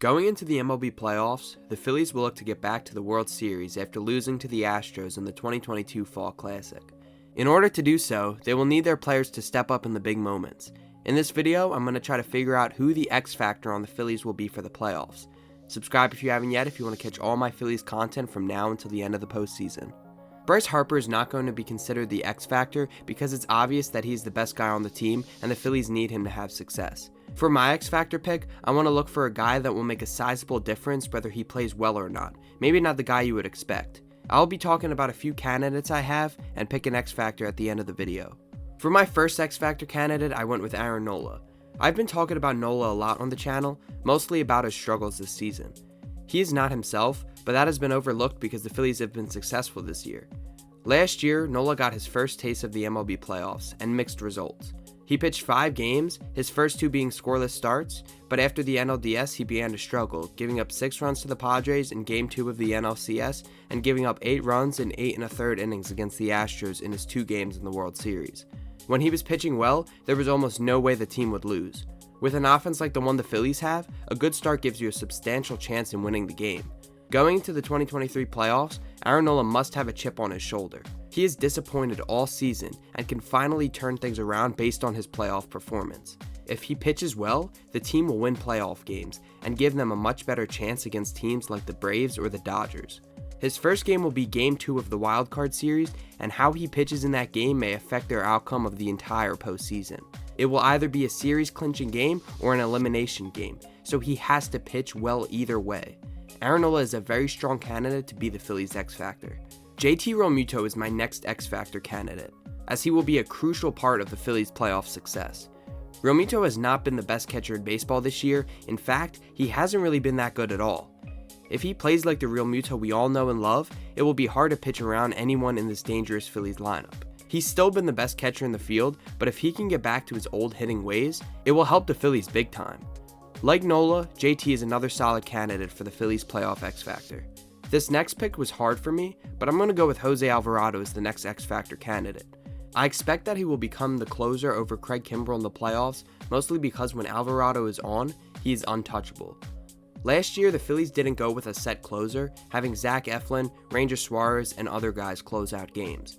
Going into the MLB Playoffs, the Phillies will look to get back to the World Series after losing to the Astros in the 2022 Fall Classic. In order to do so, they will need their players to step up in the big moments. In this video, I'm going to try to figure out who the X factor on the Phillies will be for the playoffs. Subscribe if you haven't yet if you want to catch all my Phillies content from now until the end of the postseason. Bryce Harper is not going to be considered the X factor because it's obvious that he's the best guy on the team and the Phillies need him to have success. For my X factor pick, I want to look for a guy that will make a sizable difference whether he plays well or not. Maybe not the guy you would expect. I'll be talking about a few candidates I have and pick an X factor at the end of the video. For my first X factor candidate, I went with Aaron Nola. I've been talking about Nola a lot on the channel, mostly about his struggles this season. He is not himself, but that has been overlooked because the Phillies have been successful this year. Last year, Nola got his first taste of the MLB playoffs and mixed results. He pitched 5 games, his first 2 being scoreless starts, but after the NLDS he began to struggle, giving up 6 runs to the Padres in Game 2 of the NLCS and giving up 8 runs in 8 1/3 innings against the Astros in his 2 games in the World Series. When he was pitching well, there was almost no way the team would lose. With an offense like the one the Phillies have, a good start gives you a substantial chance in winning the game. Going into the 2023 playoffs, Aaron Nola must have a chip on his shoulder. He is disappointed all season and can finally turn things around based on his playoff performance. If he pitches well, the team will win playoff games and give them a much better chance against teams like the Braves or the Dodgers. His first game will be Game 2 of the Wild Card Series, and how he pitches in that game may affect their outcome of the entire postseason. It will either be a series-clinching game or an elimination game, so he has to pitch well either way. Aaron Nola is a very strong candidate to be the Phillies' X Factor. JT Realmuto is my next X Factor candidate, as he will be a crucial part of the Phillies' playoff success. Realmuto has not been the best catcher in baseball this year. In fact, he hasn't really been that good at all. If he plays like the Realmuto we all know and love, it will be hard to pitch around anyone in this dangerous Phillies lineup. He's still been the best catcher in the field, but if he can get back to his old hitting ways, it will help the Phillies big time. Like Nola, JT is another solid candidate for the Phillies' playoff X Factor. This next pick was hard for me, but I'm going to go with Jose Alvarado as the next X Factor candidate. I expect that he will become the closer over Craig Kimbrell in the playoffs, mostly because when Alvarado is on, he is untouchable. Last year, the Phillies didn't go with a set closer, having Zach Eflin, Ranger Suarez, and other guys close out games.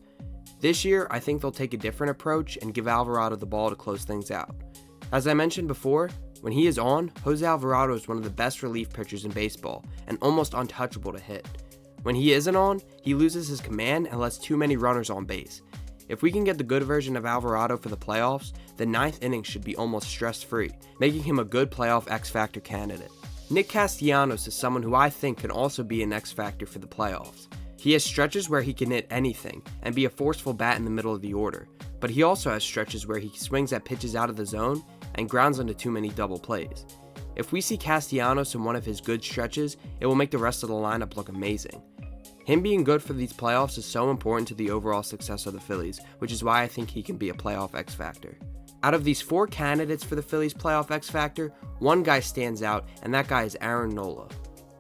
This year, I think they'll take a different approach and give Alvarado the ball to close things out. As I mentioned before, when he is on, Jose Alvarado is one of the best relief pitchers in baseball and almost untouchable to hit. When he isn't on, he loses his command and lets too many runners on base. If we can get the good version of Alvarado for the playoffs, the 9th inning should be almost stress-free, making him a good playoff X Factor candidate. Nick Castellanos is someone who I think can also be an X Factor for the playoffs. He has stretches where he can hit anything and be a forceful bat in the middle of the order, but he also has stretches where he swings at pitches out of the zone and grounds into too many double plays. If we see Castellanos in one of his good stretches, it will make the rest of the lineup look amazing. Him being good for these playoffs is so important to the overall success of the Phillies, which is why I think he can be a playoff X Factor. Out of these 4 candidates for the Phillies' playoff X Factor, one guy stands out, and that guy is Aaron Nola.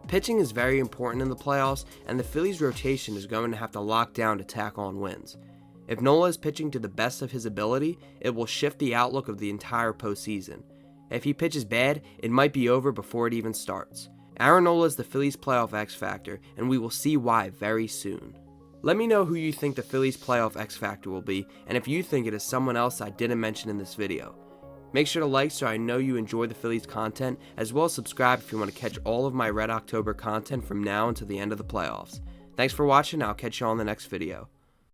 Pitching is very important in the playoffs, and the Phillies' rotation is going to have to lock down to tack on wins. If Nola is pitching to the best of his ability, it will shift the outlook of the entire postseason. If he pitches bad, it might be over before it even starts. Aaron Nola is the Phillies' playoff X Factor, and we will see why very soon. Let me know who you think the Phillies' playoff X Factor will be, and if you think it is someone else I didn't mention in this video. Make sure to like so I know you enjoy the Phillies content, as well as subscribe if you want to catch all of my Red October content from now until the end of the playoffs. Thanks for watching, I'll catch you on the next video.